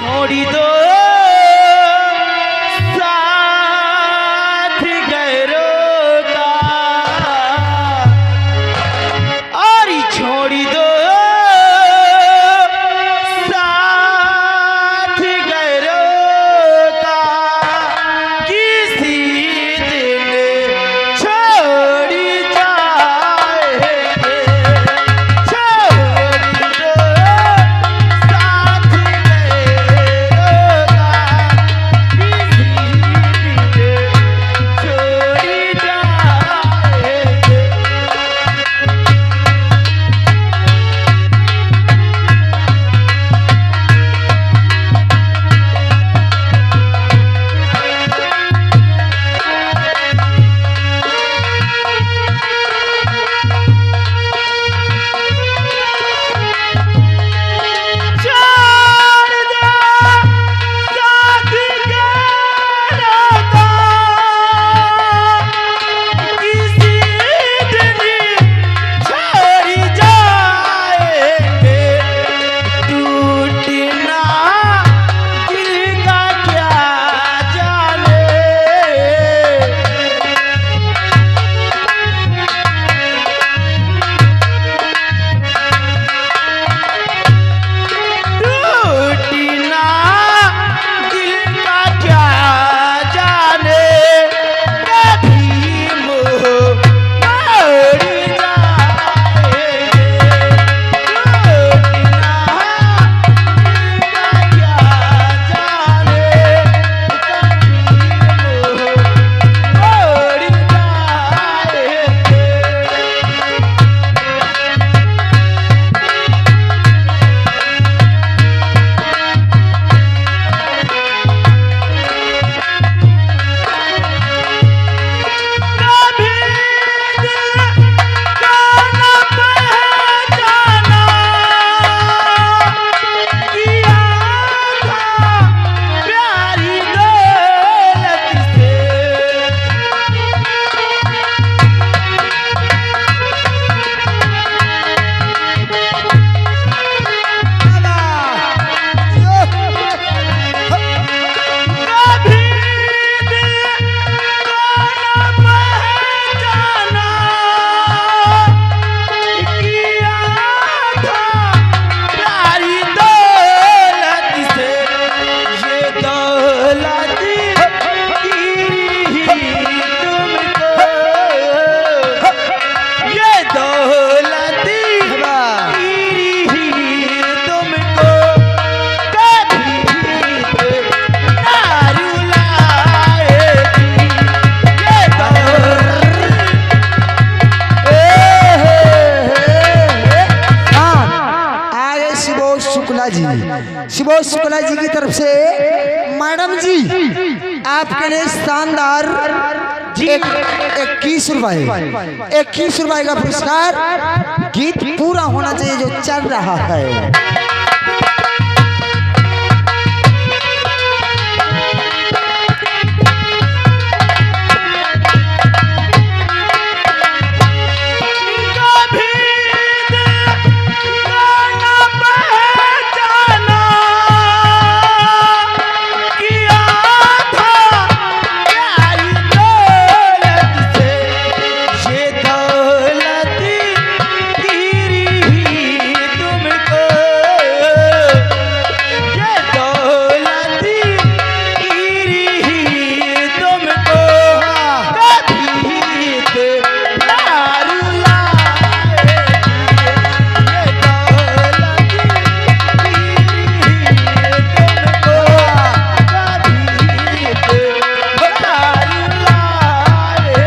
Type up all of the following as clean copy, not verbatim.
छोड़ी दो साथ गैरों का और छोड़ी दो साथ गैरों का किसी दिन छोड़ी जाएंगे छोड़ी दो साथ गैरों का किसी दिन छोड़ी जाएंगे। छोड़ दो साथ गैरों का किसी दिन छोड़ जाएंगे। टूटना दिल का क्या जाने टूटना दिल का क्या जाने कभी मोह मोड़ जाएंगे। टूटना दिल का क्या जाने कभी मोह मोड़ जाएंगे। कभी दिल का न पहचाना किया था प्यारी दौलत से कभी दिल को न पहचाना किया था प्यारी दौलत से ये दौलत गिरी तुमको ये दौलत गिरी तुमको कभी ना रुलाएगी। ये आगे शिवोज शुक्ला जी, शिवोज शुक्ला जी की तरफ से मैडम जी आपके लिए शानदार एक 21 रुपए का पुरस्कार। गीत पूरा होना चाहिए जो चल रहा है। कभी दिल को न पहचाना किया था प्यारी दौलत से ये दौलत गिरी तुमको ये दौलत गिरी तुमको कभी ना रुलाएगी। ये दौलत गिरी तुमको कभी ना रुलाएगी।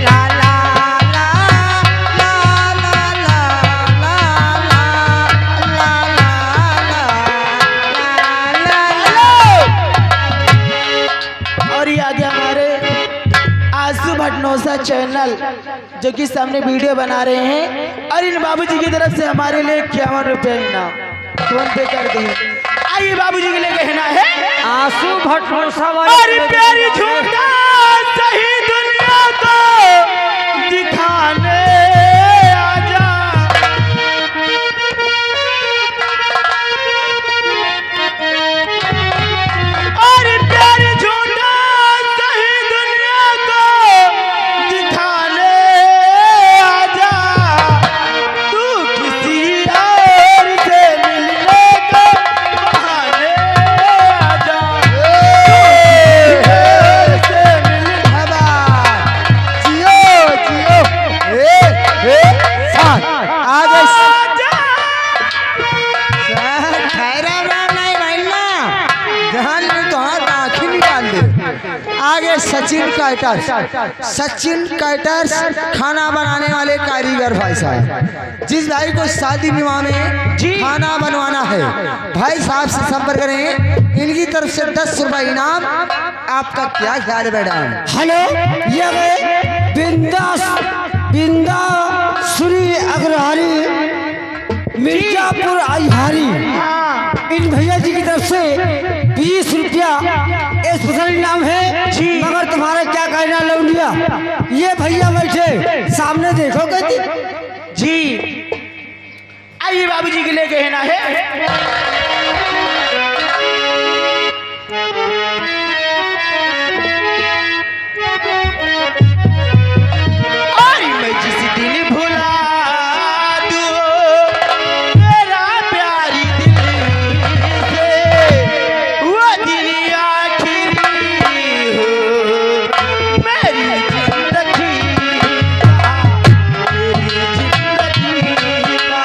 ला ला ला ला ला ला ला ला ला और ये आगे हमारे आंसू भटनोसा चैनल जो कि सामने वीडियो बना रहे हैं और इन बाबूजी की तरफ से हमारे लिए 51 रुपये इनाम फोन पे कर दें। आइए बाबूजी के लिए कहना है आंसू भटनोसा और प्यारी झूठा सही दुनिया को दिखाने आजा। आगे सचिन कैटर्स, सचिन कैटर्स खाना बनाने वाले कारीगर भाई साहब। जिस भाई को शादी विवाह में खाना बनवाना है भाई साहब से संपर्क करें। इनकी तरफ से 10 रुपए इनाम। आपका क्या ख्याल है मैडम? हेलो, ये गए बिंदा श्री अग्रहारी मिर्जापुर आइहारी। इन भैया जी की तरफ से 20 रुपया स्पेशल इनाम है। मगर तुम्हारा क्या कहना लौंडिया? ये भैया बैठे सामने, देखो कहती जी आइए बाबूजी के लिए कहना है। और मैं जिस दिन भुला दूं मेरा प्यारी दिल से, वो दिन आखिरी हो मेरी जिंदगी का, मेरी जिंदगी का।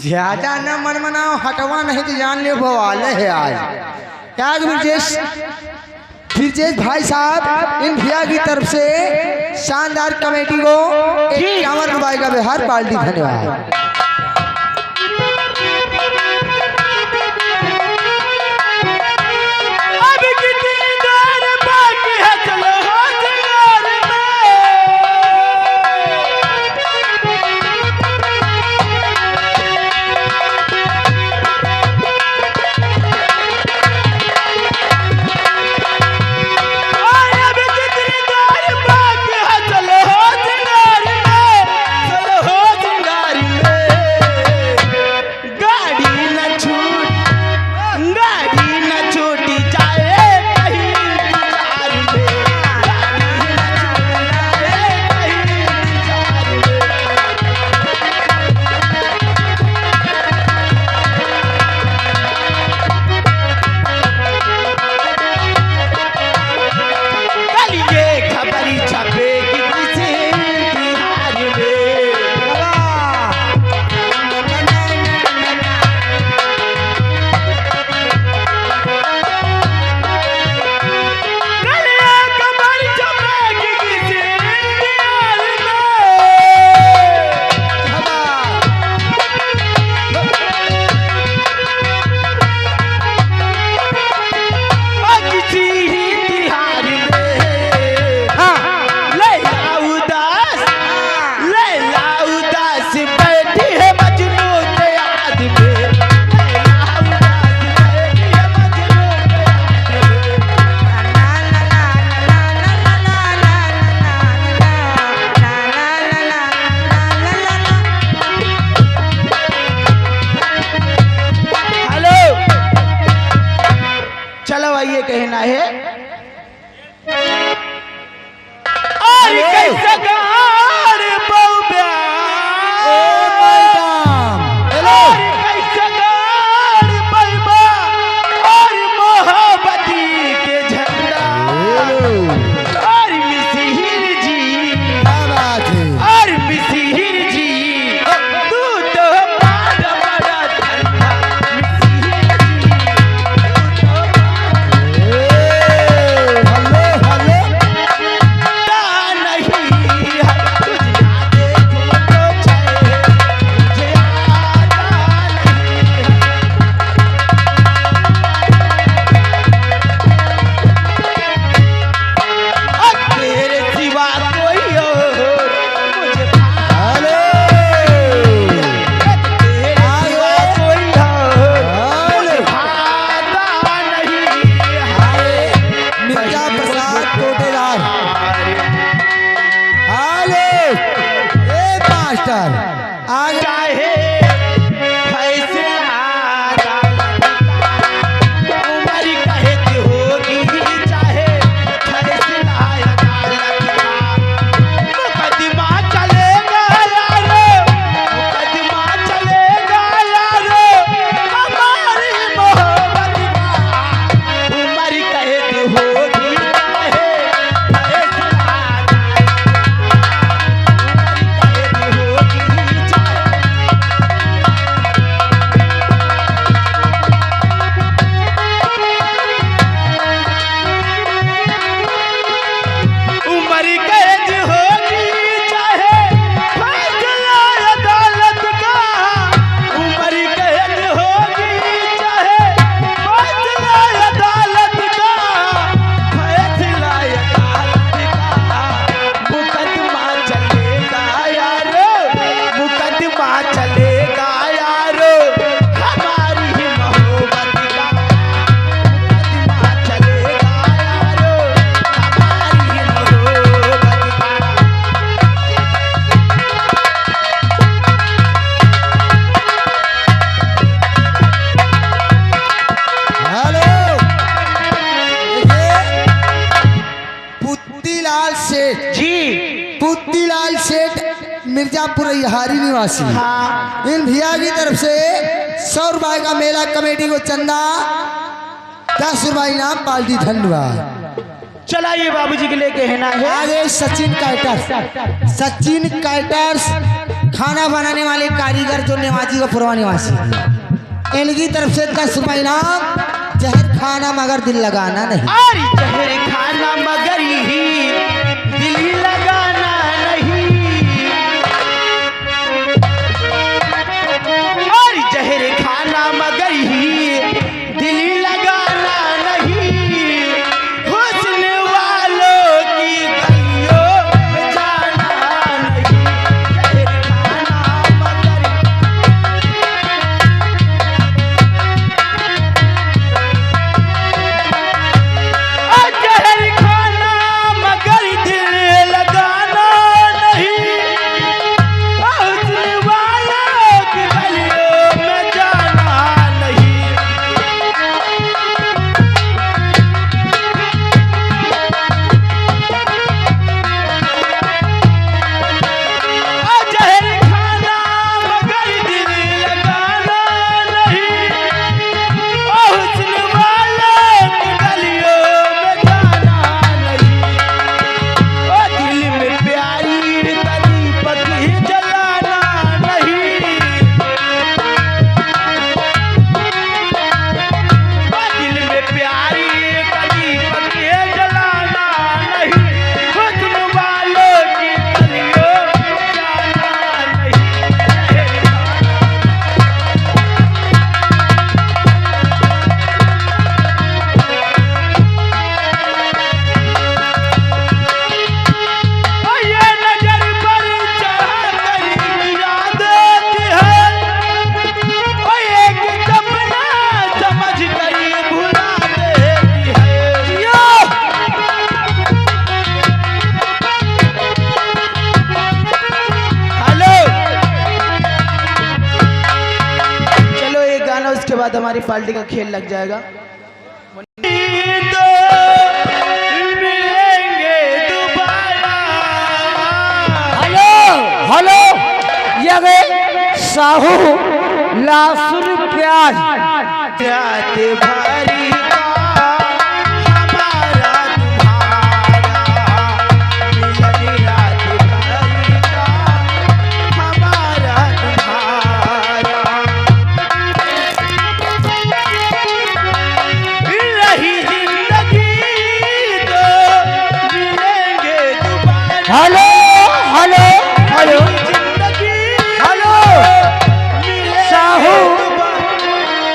ज्यादा न मन मनाओ, हटवा नहीं तो जान ले बवाल है आज। याग ब्रजेश भाई साहब इन भैया की तरफ से शानदार कमेटी को 51 रुपए का बिहार पार्टी। धन्यवाद। ये कहना है और कैसे गाड़ बौब्या और कैसे गाड़ बौब्या और मोहब्बती के झंडा और मिसिर जी और मिसिर जी तू तो बड़ा ठंडा पुत्तीलाल सेठ मिर्जापुर अय्हारी निवासी। हाँ। इन भैया की तरफ से 100 रुपए का मेला कमेटी को चंदा 10 रुपए इनाम पाल्टी। धन्यवाद। चलाइए बाबूजी के लिए कहना है आगे सचिन कैटर्स खाना बनाने वाले कारीगर जो नेवाजी का पुरवा निवासी हैं। इनकी तरफ से 10 रुपये इनाम। जहर खाना मगर दिल लगाना नहीं। अरे जहर खाना मगर ही दिल ही लगाना नहीं। अरे जहर खाना मगर ही दिल ही लगाना नहीं। हुस्न वालों की गलियों में जाना नहीं। जहर खाना मगर जहर खाना मगर दिल लगाना नहीं। हुस्न वालों की गलियों में जाना नहीं। जहर खाना मगर दिल लगाना नहीं। हुस्न वालों की गलियों में जाना नहीं। दिल में प्यारी कली पकी जलाना नहीं। दिल में प्यारी कली पकी जलाना नहीं। हुस्न वालों की गलियों में जाना नहीं। ये नजर पर चढ़कर गिरा देती है। एक सपना समझ कर भुला देती है। हेलो, चलो एक गाना, उसके बाद हमारी पार्टी का खेल लग जाएगा। मिलेंगे दोबारा। हेलो, ये गए साहू लहसुन प्याज। रात भरी का हमारा तुम्हारा मिलन। रात भरी का हमारा तुम्हारा रही जिंदगी तो मिलेंगे दोबारा। हेलो,